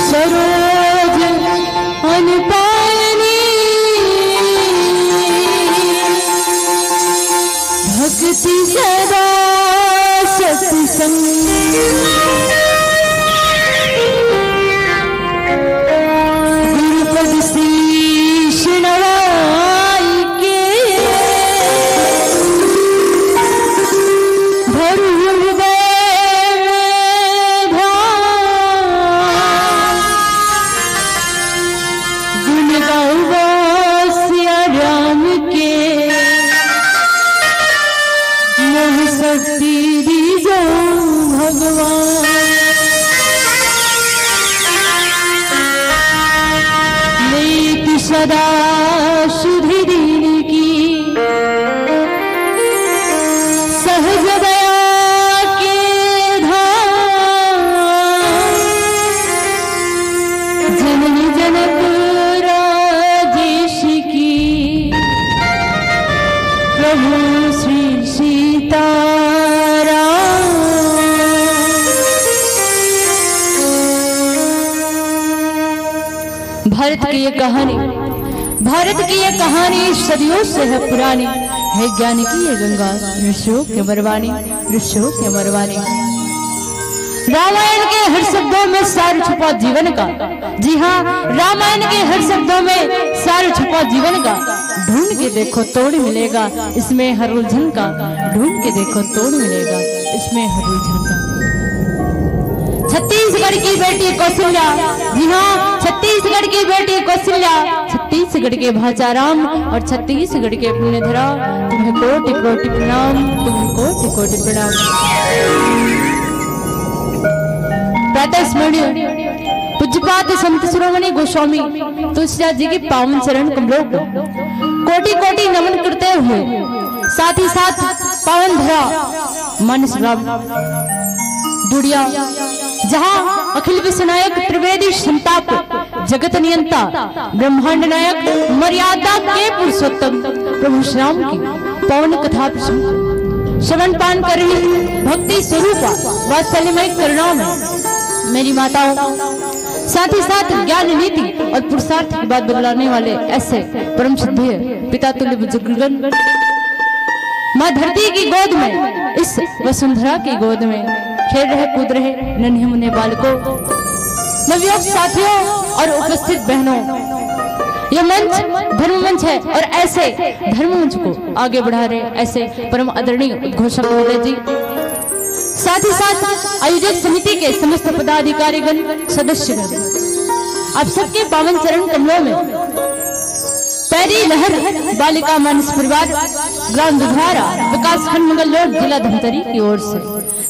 सरोज अनपायनी सदा शुद्धि दीन की सहज दया के धाम जननी जनक राजेश की प्रभु श्री सीताराम। भारत की ये कहानी सदियों से है पुरानी, है ज्ञान की ये गंगा ऋषियों के मरवानी, ऋषियों के मरवानी। रामायण के हर शब्दों में सार छुपा जीवन का, जी हाँ रामायण के हर शब्दों में सार छुपा जीवन का। ढूंढ के देखो तोड़ मिलेगा इसमें हर उलझन का, ढूंढ के देखो तोड़ मिलेगा इसमें हर उलझन का। छत्तीसगढ़ की बेटी कौशल्या, जी हाँ छत्तीसगढ़ की बेटी कौशल्या, छत्तीसगढ़ के भाचाराम और छत्तीसगढ़ के पुण्यधरा, तुम्हें कोटि कोटि प्रणाम, तुम्हें कोटि कोटि प्रणाम। प्रातः स्मरणीय पूज्यपाद संत शिरोमणि गोस्वामी तुलसीदास जी के पावन चरण कमलों को कोटि कोटि नमन करते हुए, साथ ही साथ पावन धरा मानस राम दुड़िया, जहाँ अखिल विश्वनायक त्रिवेदी संताप जगत नियंता ब्रह्मांड नायक मर्यादा के पुरुषोत्तम प्रभु श्री राम की पवन कथा श्रवण पान कर रही भक्ति स्वरूपा वात्सल्यमय करुणा में मेरी माताओं, साथ ही साथ ज्ञान नीति और पुरुषार्थ की बात बदलाने वाले ऐसे परम श्रद्धेय पिता तुल्य बुजुर्गगण, माँ धरती की गोद में, इस वसुंधरा की गोद में खेल रहे कूद रहे नन्हे मुन्ने बालकों, नवयुवक साथियों और उपस्थित बहनों, यह मंच धर्म मंच है और ऐसे धर्म मंच को आगे बढ़ा रहे ऐसे परम आदरणीय उद्घोषक महोदय जी, साथ ही साथ आयोजक समिति के समस्त पदाधिकारीगण सदस्यगण, आप सबके पावन चरण कमलों में पैरी लहर बालिका मानस परिवार ग्राम दुधारा विकास खंड मंगल रोड जिला धमतरी की ओर से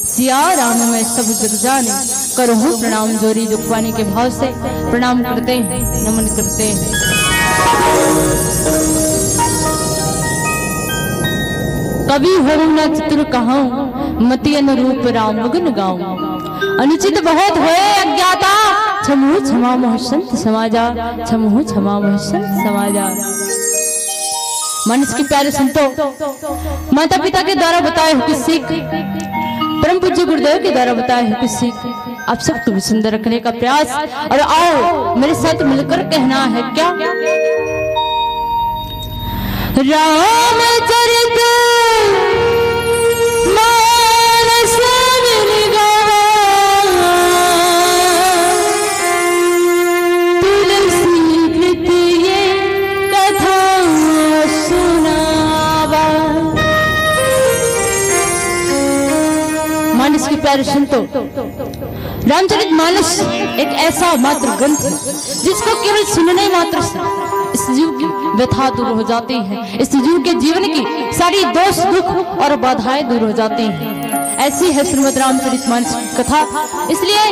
सिया राम में सब जग जाने करहु प्रणाम जोरी दुखवानी के भाव से प्रणाम करते हैं, नमन करते हैं। कवि हो न चतुर कहूं मति अनुरूप राम गुण गाऊं, अनुचित बहुत होए अज्ञाता क्षमु क्षमा मोह संत समाजा, क्षमु क्षमा मोह संत समाजा। मानस के प्यारे संतों, माता पिता के द्वारा बताए हुए सीख, परम पूज्य गुरुदेव के द्वारा बताए हुए सीख आप सबको भी सुंदर रखने का प्रयास, और आओ मेरे साथ मिलकर कहना है क्या, रामचरित मानस तुलसी कृत ये कथा सुनावा। मानस के प्यारे संतों, रामचरित मानस एक ऐसा मात्र ग्रंथ है जिसको केवल सुनने मात्र से इस जीव की व्यथा दूर हो जाती है, इस जीव के जीवन की सारी दोष दुख और बाधाएं दूर हो जाती हैं। ऐसी है श्रीमद् रामचरित मानस की कथा। इसलिए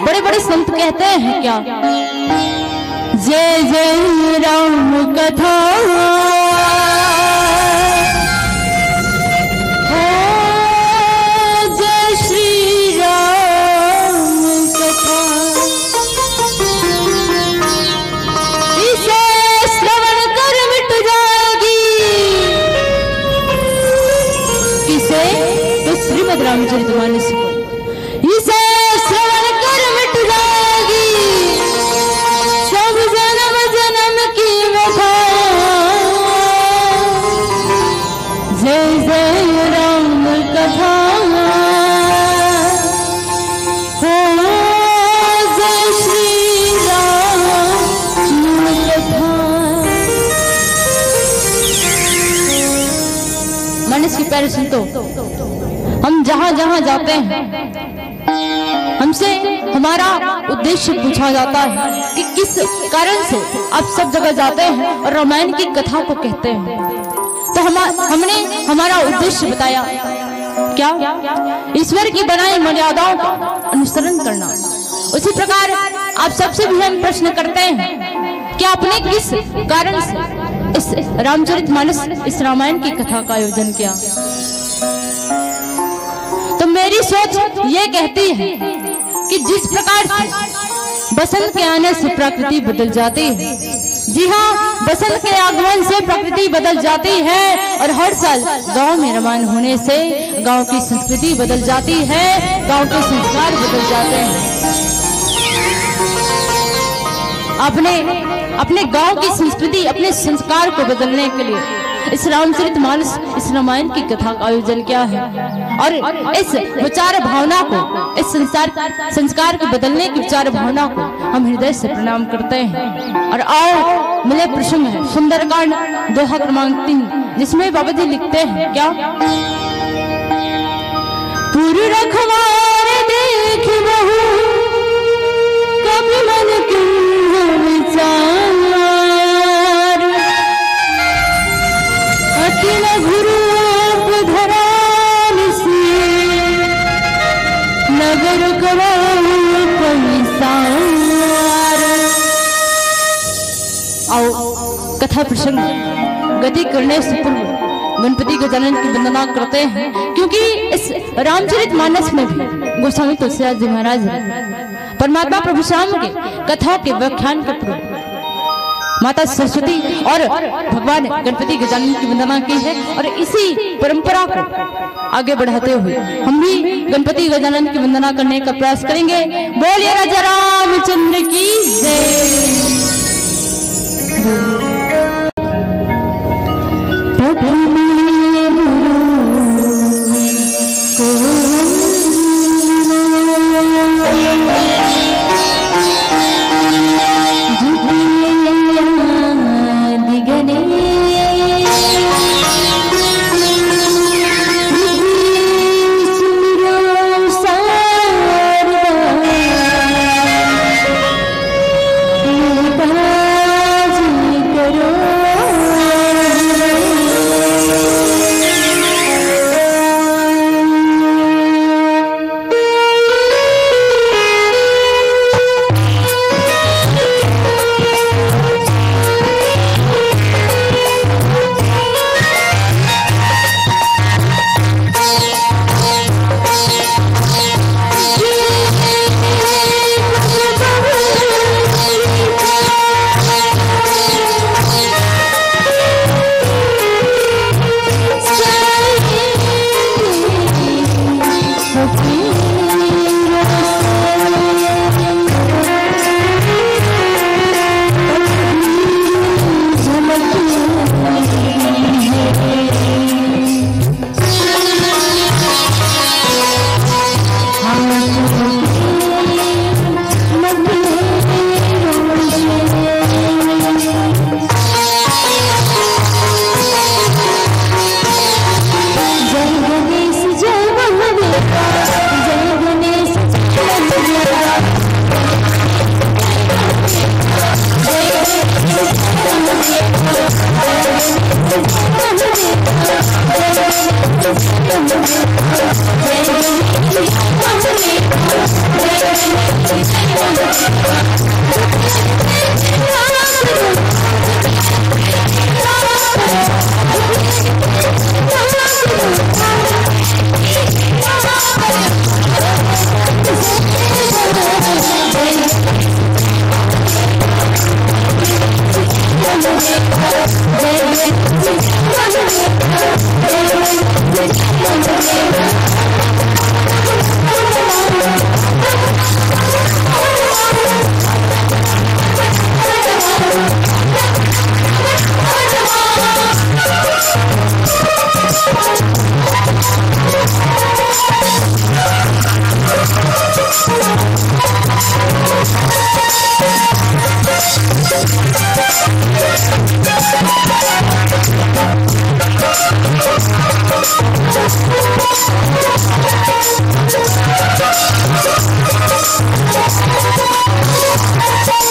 बड़े बड़े संत कहते हैं क्या, जय जय राम कथा रामचरित मानस इसे श्रवण कर मिट जाएगी सब जन्म जन्म की व्यथा। जय जय राम कथा हो, जय श्री राम कथा। मानस की प्यारे सुनतो, हम जहां जहां जाते हैं हमसे हमारा उद्देश्य पूछा जाता है कि किस कारण से आप सब जगह जाते हैं और रामायण की कथा को कहते हैं। तो हमने हमारा उद्देश्य बताया क्या, ईश्वर की बनाई मर्यादाओं का अनुसरण करना। उसी प्रकार आप सबसे भी हम प्रश्न करते हैं क्या आपने किस कारण से इस रामचरितमानस, इस रामायण की कथा का आयोजन किया? तो मेरी सोच ये कहती है कि जिस प्रकार से बसंत के आने से प्रकृति बदल जाती है, जी हाँ, बसंत के आगमन से प्रकृति बदल जाती है और हर साल गांव में रामायण होने से गांव की संस्कृति बदल जाती है, गांव के संस्कार बदल जाते हैं। अपने गांव की संस्कृति, अपने संस्कार को बदलने के लिए इस रामचरितमानस, इस रामायण की कथा का आयोजन किया है और इस विचार भावना को, इस संस्कार को बदलने की विचार भावना को हम हृदय से प्रणाम करते हैं। और आओ मिले प्रसंग है सुंदरकांड दोहा क्रमांक 3, जिसमें बाबा जी लिखते हैं क्या? पुर रखवार देख बहु कभी मन क्यों विचार, अतिल गुरु आप धरान से नगर कराऊं पंसार। आओ कथा प्रसंग गति करने से पूर्व गणपति गजानन की वंदना करते हैं, क्योंकि इस रामचरितमानस में भी गोस्वामी तुलसीदास जी महाराज परमात्मा प्रभु श्याम के कथा के व्याख्यान के पूर्व माता सरस्वती और भगवान गणपति गजानन की वंदना की है। और इसी परंपरा को आगे बढ़ाते हुए हम भी गणपति गजानन की वंदना करने का प्रयास करेंगे। बोलिए राजा रामचंद्र की जय। Thank you.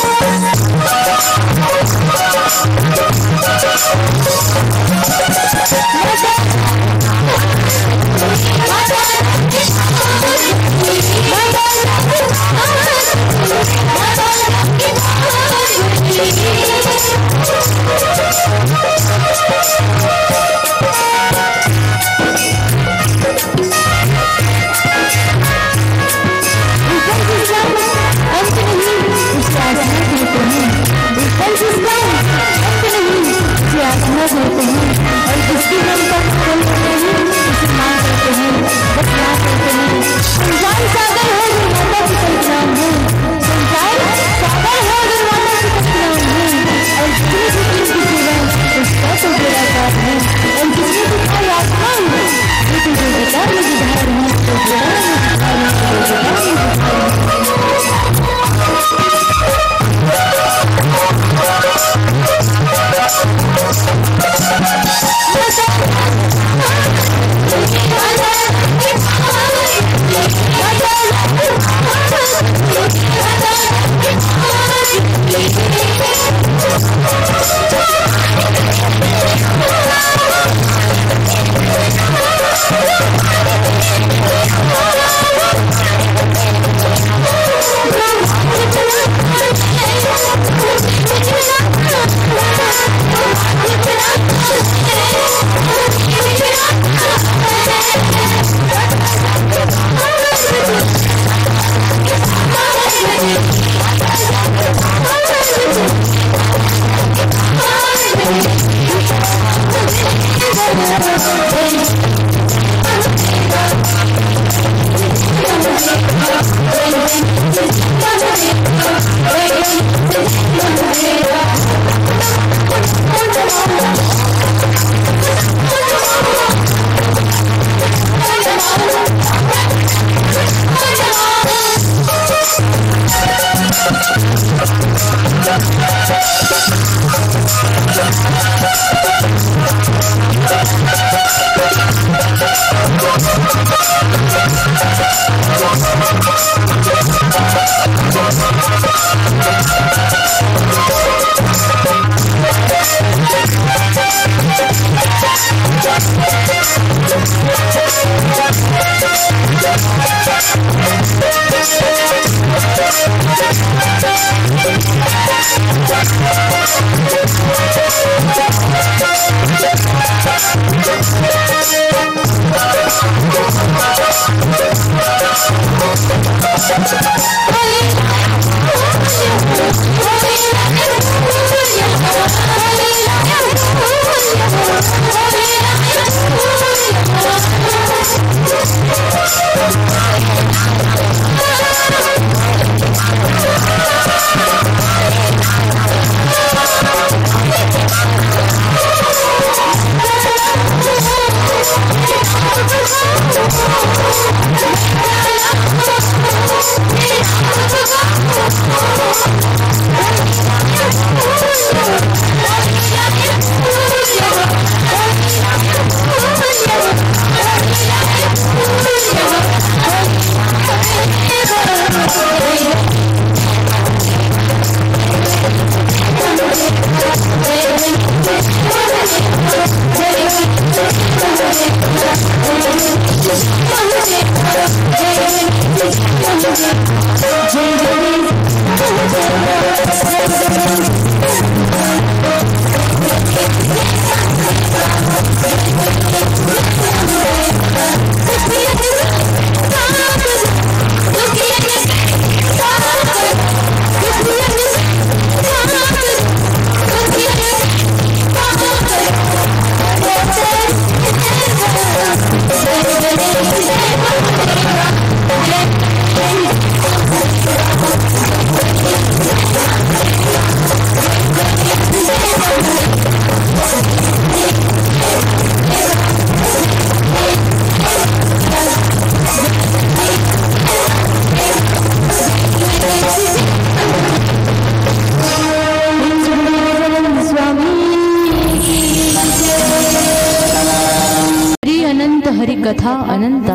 हरि कथा अनंता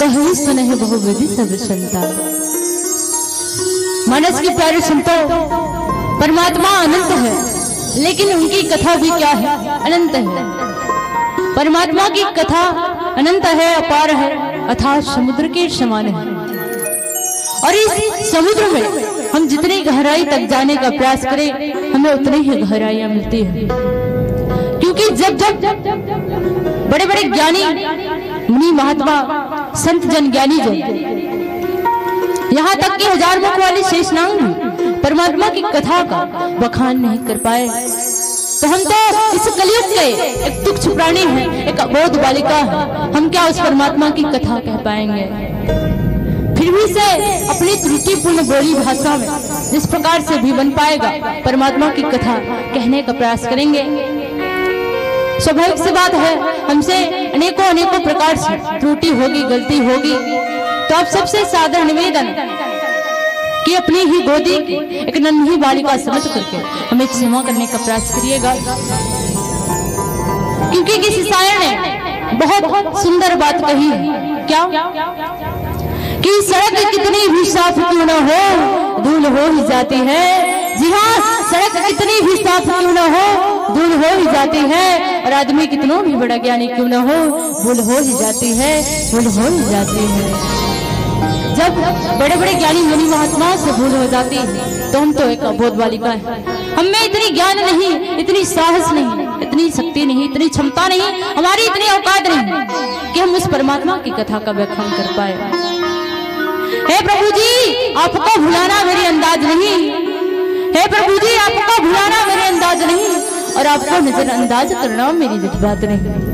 कहीं सुनहि बहु विधि सब संता। मानस के प्यारे संतो, परमात्मा अनंत है, लेकिन उनकी कथा भी क्या है, अनंत है। परमात्मा की कथा अनंत है, अपार है, अथाह समुद्र के समान है। और इस समुद्र में हम जितनी गहराई तक जाने का प्रयास करें, हमें उतनी ही गहराइयां मिलती है। क्योंकि जब बड़े बड़े ज्ञानी मुनि महात्मा संत जन ज्ञानी जन, यहाँ तक कि 1000 मुख वाले शेषनाग भी परमात्मा की कथा का बखान नहीं कर पाए, तो हम तो इस कलयुग के एक तुच्छ प्राणी हैं, एक अबोध बालिका है, हम क्या उस परमात्मा की कथा कह पाएंगे। फिर भी से अपनी त्रुटिपूर्ण बोली भाषा में जिस प्रकार से भी बन पाएगा, परमात्मा की कथा कहने का प्रयास करेंगे। स्वाभाविक सी बात है, हमसे अनेकों प्रकार से त्रुटि होगी, गलती होगी, तो आप सबसे साधारण निवेदन कि अपनी ही गोदी की एक नन्ही बालिका समझ करके हमें क्षमा करने का प्रयास करिएगा। क्योंकि किसी शायर ने बहुत सुंदर बात कही है, क्या कि सड़क कितनी भी साफ क्यों न हो, धूल हो ही जाती है। जी हाँ, सड़क कितनी भी साफ क्यों न हो, धूल हो ही जाती है। और आदमी कितनों भी बड़ा ज्ञानी क्यों न हो, भूल हो ही जाती है, भूल हो ही जाती है। जब बड़े बड़े ज्ञानी मुनि महात्माओं से भूल हो जाती है, तो हम तो एक अबोध बालिका है। हमें इतनी ज्ञान नहीं, इतनी साहस नहीं, इतनी शक्ति नहीं, इतनी क्षमता नहीं, हमारी इतनी औकात नहीं कि हम उस परमात्मा की कथा का व्याख्यान कर पाए। हे प्रभु जी, आपको भुलाना मेरी अंदाज नहीं, हे प्रभु जी, आपको भुलाना मेरे अंदाज नहीं, और आपको नजरअंदाज करना मेरी बात नहीं।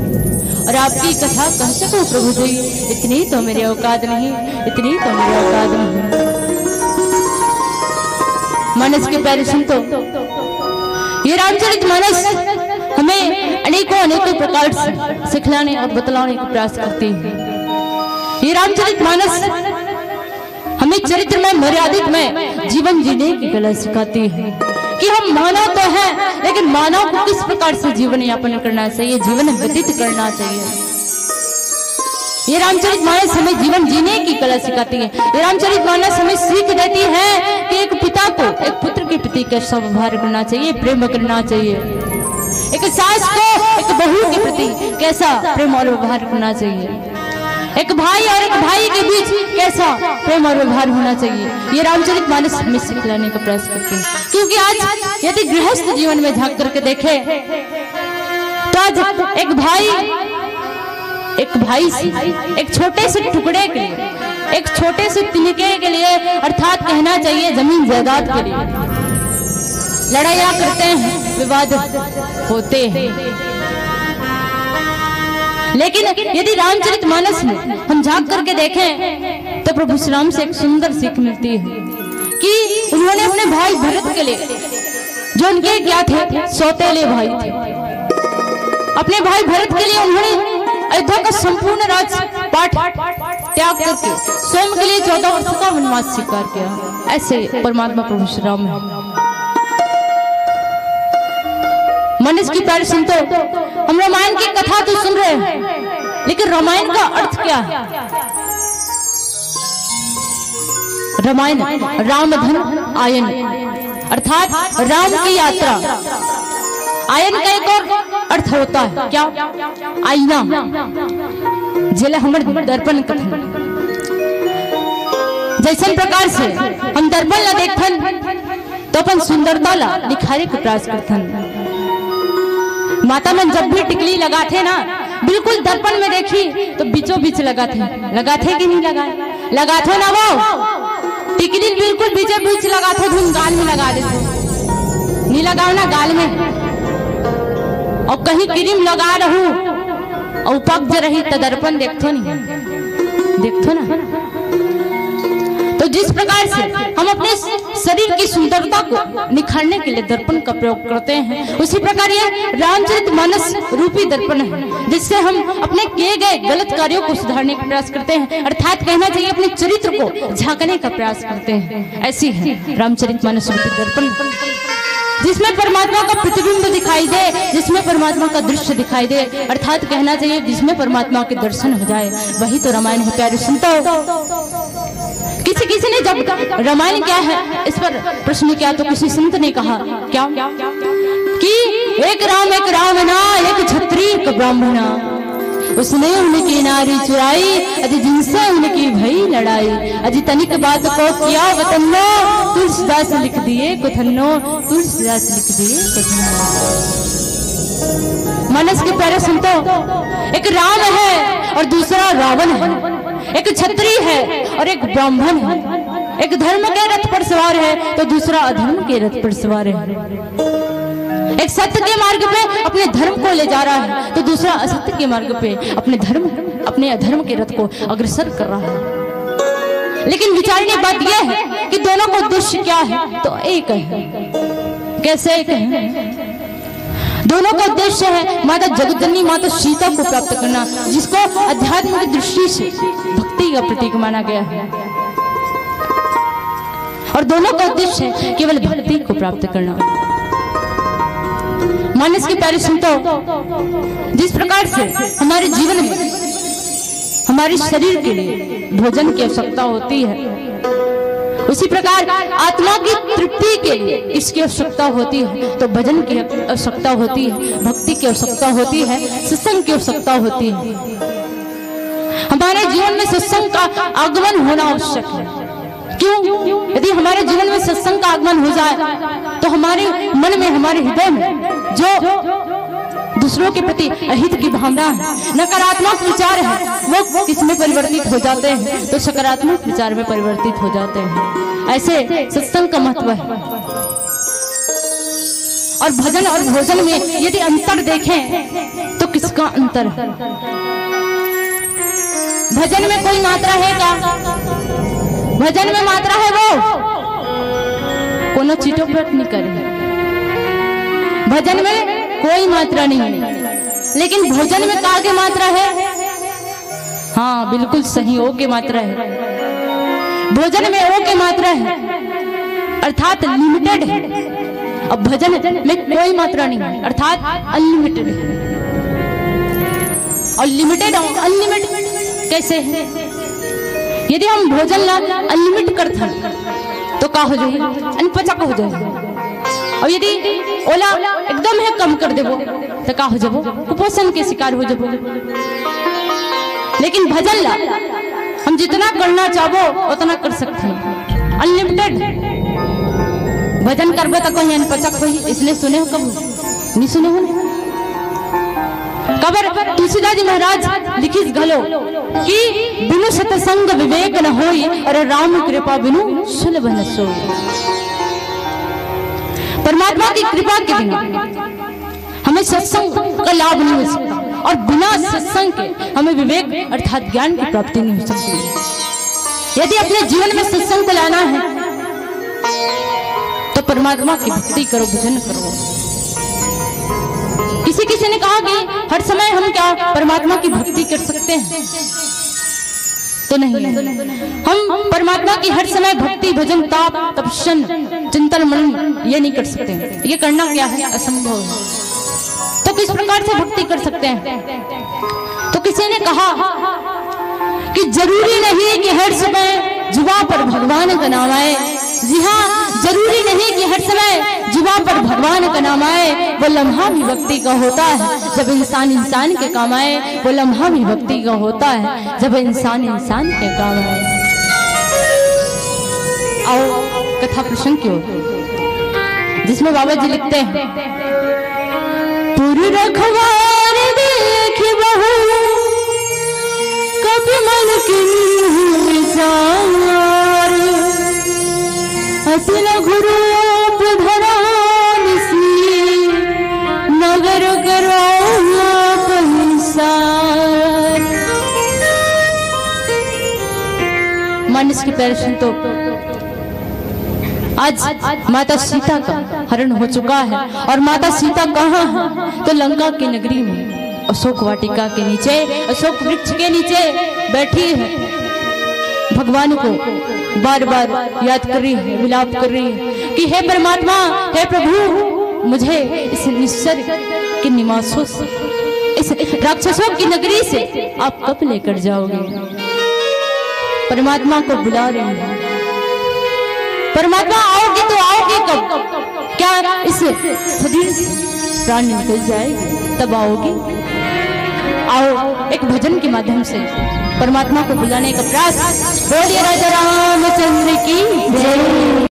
और आपकी कथा कह सको प्रभु जी, इतनी तो मेरी औकात नहीं, इतनी तो मेरी औकात नहीं। मानस के प्यारे सुनतो, ये रामचरितमानस हमें अनेकों प्रकार से सिखलाने और बतलाने का प्रयास करती है। ये रामचरितमानस हमें चरित्र में, मर्यादित में जीवन जीने की कला सिखाती है। कि हम मानव तो हैं, लेकिन मानव को किस प्रकार से जीवन यापन करना चाहिए, जीवन व्यतीत करना चाहिए। ये रामचरितमानस हमें जीवन जीने की कला सिखाती है। ये रामचरितमानस हमें सीख देती है कि एक पिता को एक पुत्र के प्रति कैसा व्यवहार करना चाहिए, प्रेम करना चाहिए। एक सास को एक बहू के प्रति कैसा प्रेम और व्यवहार करना चाहिए। एक भाई और एक भाई के बीच कैसा प्रेम और व्यवहार होना चाहिए। ये रामचरितमानस हमें सिखलाने का प्रयास करते हैं। क्योंकि आज यदि गृहस्थ जीवन में झांक करके देखें तो आज एक भाई से एक छोटे से टुकड़े के लिए, एक छोटे से तिनके के लिए, अर्थात कहना चाहिए जमीन जायदाद के लिए लड़ाइयाँ करते हैं, विवाद होते हैं। लेकिन यदि रामचरितमानस में हम झांक करके देखें तो प्रभु श्री राम से एक सुंदर सीख मिलती है कि उन्होंने अपने भाई भरत के लिए, जो उनके क्या थे, सौतेले भाई थे, अपने भाई भरत के लिए उन्होंने अयोध्या का संपूर्ण राजपाट त्याग करके स्वयं के लिए 14 वर्ष का वनवास स्वीकार किया। ऐसे परमात्मा प्रभु श्री राम है। मनुष्य की प्यारे सुनते हो, हम रामायण की कथा तो सुन रहे हैं, लेकिन रामायण का अर्थ क्या है? रामायण रामधन आयन, अर्थात राम की यात्रा। आयन का एक और अर्थ होता है क्या? आईना, जिले हमर दर्पण कथन। जैसे प्रकार से हम दर्पण ला देखथन तो अपन सुंदरता ला निखारे के प्रयास करथन। माता मन जब भी टिकली लगाते ना, बिल्कुल दर्पण में देखी तो बीचों बीच लगाते कि नहीं लगाते ना, वो टिकली बिल्कुल बीचों बीच लगाते, धुन गाल में लगा देते, नहीं लगाओ ना गाल में। और कहीं क्रीम लगा रहूं और पक रही तो दर्पण देखो ना। तो जिस प्रकार से हम अपने शरीर की सुंदरता को निखारने के लिए दर्पण का प्रयोग करते हैं, उसी प्रकार ये रामचरितमानस रूपी दर्पण है, जिससे हम अपने किए गए गलत कार्यों को सुधारने का प्रयास करते हैं, अर्थात कहना चाहिए अपने चरित्र को झांकने का प्रयास करते हैं। ऐसी है रामचरितमानस रूपी दर्पण, जिसमें परमात्मा का प्रतिबिंब दिखाई दे, जिसमें परमात्मा का दृश्य दिखाई दे, अर्थात कहना चाहिए जिसमें परमात्मा के दर्शन हो जाए, वही तो रामायण है। प्यारे सुनता हो, किसी ने जब रामायण क्या है इस पर प्रश्न किया तो किसी संत ने कहा क्या कि एक राम ना, एक क्षत्रिय एक ब्राह्मणा, उसने उनकी नारी चुराई, अजी जिनसे उनकी भई लड़ाई, अजी तनिक बात को किया वतन्नो, तुलसीदास लिख दिए कुथन्नो, तुलसीदास लिख दिए कुथन्नो। मानस के प्यारे सुनते हो, एक राम है और दूसरा रावण है, एक क्षत्रिय है और एक ब्राह्मण है, एक धर्म के रथ पर सवार है तो दूसरा अधर्म के रथ पर सवार है, एक सत्य के मार्ग पे अपने धर्म को ले जा रहा है तो दूसरा असत्य के मार्ग पे अपने अधर्म के रथ को अग्रसर कर रहा है। लेकिन विचारने बात यह है कि दोनों का उद्देश्य क्या है? तो एक है। कैसे एक है? दोनों का उद्देश्य है माता जगतजननी माता सीता को प्राप्त करना, जिसको अध्यात्म की दृष्टि से भक्ति का प्रतीक माना गया है, और दोनों का उद्देश्य है केवल भक्ति को प्राप्त करना। मानस की प्यारी सुनते हो, जिस प्रकार से हमारे जीवन में हमारे शरीर के लिए भोजन की आवश्यकता होती है, उसी प्रकार आत्मा की तृप्ति के लिए इसकी आवश्यकता होती है, तो भजन की आवश्यकता होती है, भक्ति की आवश्यकता होती है, सत्संग की आवश्यकता होती है। हमारे जीवन में सत्संग का आगमन होना आवश्यक है। क्यों? यदि हमारे जीवन में सत्संग का आगमन हो जाए तो हमारे मन में, हमारे हृदय में जो दूसरों के प्रति अहित की भावना है, नकारात्मक विचार है, वो किसमें परिवर्तित हो जाते हैं? तो सकारात्मक विचार में परिवर्तित हो जाते हैं। ऐसे सत्संग का महत्व है। और भजन और भोजन में यदि अंतर देखें तो किसका अंतर है? भजन में कोई मात्रा है क्या? भजन में मात्रा है वो कोनो चिटोपट नहीं करे, भजन में कोई मात्रा नहीं है। लेकिन भोजन में का की मात्रा है? हाँ बिल्कुल सही, ओ की मात्रा है। भोजन में ओ की मात्रा है, अर्थात लिमिटेड है। अब भजन में कोई मात्रा नहीं है, अर्थात अनलिमिटेड है। और लिमिटेड और अनलिमिटेड कैसे है? यदि हम भोजन ला अनलिमिट करते तो का हो जाए, अनपचक हो जाए। और यदि ओला एकदम है कम कर देबो तो का हो जाबो, कुपोषण के शिकार हो जाबो। लेकिन भजन ला हम जितना करना चाहो उतना कर सकते हैं, अनलिमिटेड। भजन करबे तो कोई अनपचक होई, इसलिए सुने हो कब नहीं सुने हो? कबर तुलसीदास जी महाराज लिखिस घलो कि बिनु सतसंग विवेक न होई, अरे राम कृपा बिनु सुलभ न सोई। परमात्मा की कृपा के बिना हमें सत्संग का लाभ नहीं हो सकता, और बिना सत्संग के हमें विवेक अर्थात ज्ञान की प्राप्ति नहीं हो सकती। यदि अपने जीवन में सत्संग को लाना है तो परमात्मा की भक्ति करो, भजन करो। किसी ने कहा कि हर समय हम क्या परमात्मा की भक्ति कर सकते हैं? तो नहीं, हम परमात्मा की हर समय भक्ति, भजन, ताप, तपस्या, चिंतन, मनन ये नहीं कर सकते। ये करना क्या है? असंभव है। तो किस प्रकार से भक्ति कर सकते हैं? तो किसी ने कहा कि जरूरी नहीं कि हर समय जुबा पर भगवान का नाम आए। जी हाँ, जरूरी नहीं कि हर समय जुबा पर भगवान का नाम आए। वो लम्हा भी भक्ति का होता है जब इंसान इंसान के काम आए। वो लम्हा भी भक्ति का होता है जब इंसान इंसान के काम आए। आओ कथा प्रसंग की ओर, जिसमें बाबा जी लिखते हैं, पुर रखवार देख बहु कभी मन की विचार, अति लघुरूप धरा निसी नगर करो पंसार। मानस के पैर तो आज माता सीता का हरण हो चुका है, और माता सीता कहाँ है? तो लंका की नगरी में अशोक वाटिका के नीचे, अशोक वृक्ष के नीचे बैठी है। भगवान को बार बार याद कर रही है, विलाप कर रही है कि हे परमात्मा, हे प्रभु, मुझे इस निश्चर के निवासों से, इस राक्षसों की नगरी से आप कब लेकर जाओगे? परमात्मा को बुला रही है। परमात्मा आओगे तो आओगे कब? क्या इस शरीर से प्राण निकल जाएगी तब आओगे? आओ एक भजन के माध्यम से परमात्मा को बुलाने का प्रयास। बोलिए राजा रामचंद्र की जय।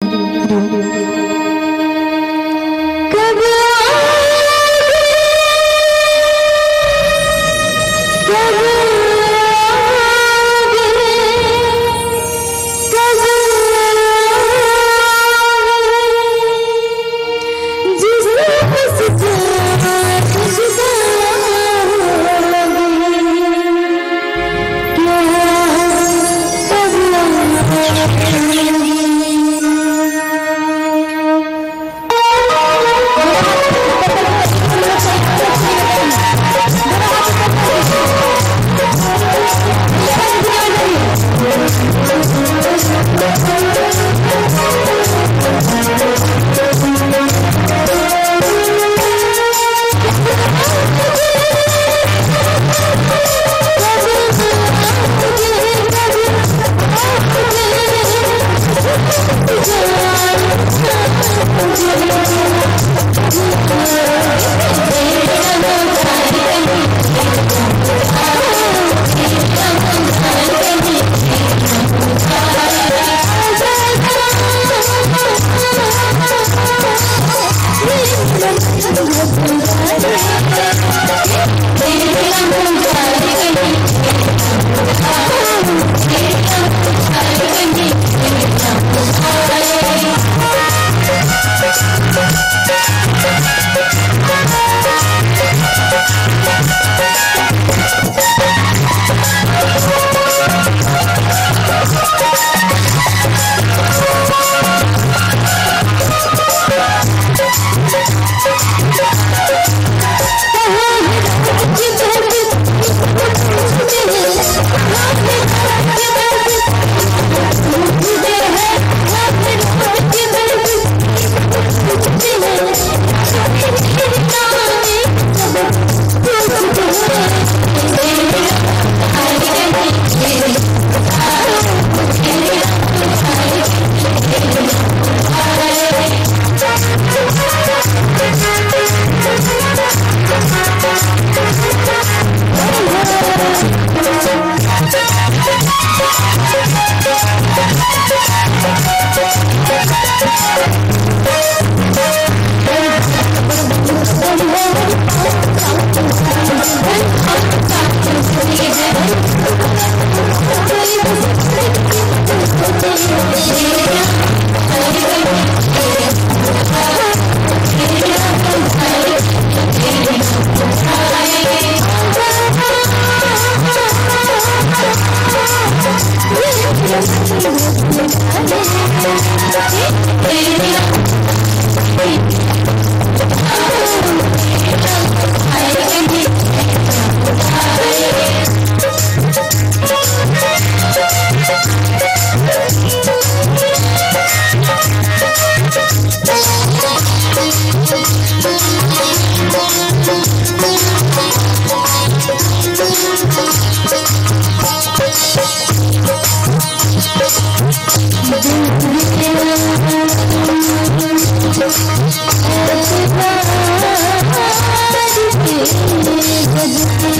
Thank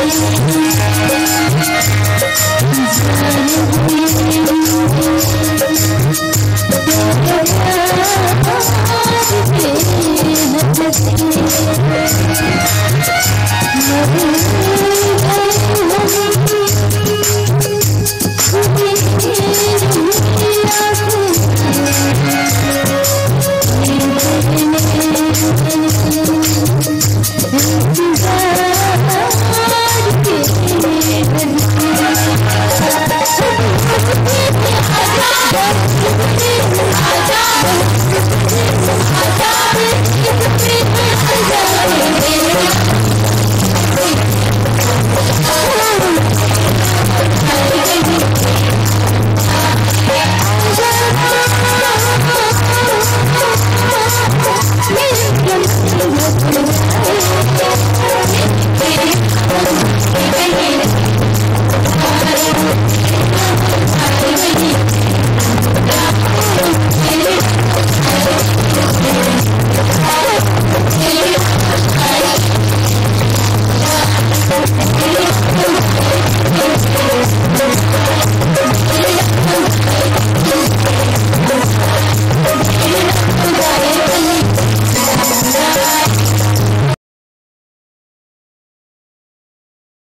you.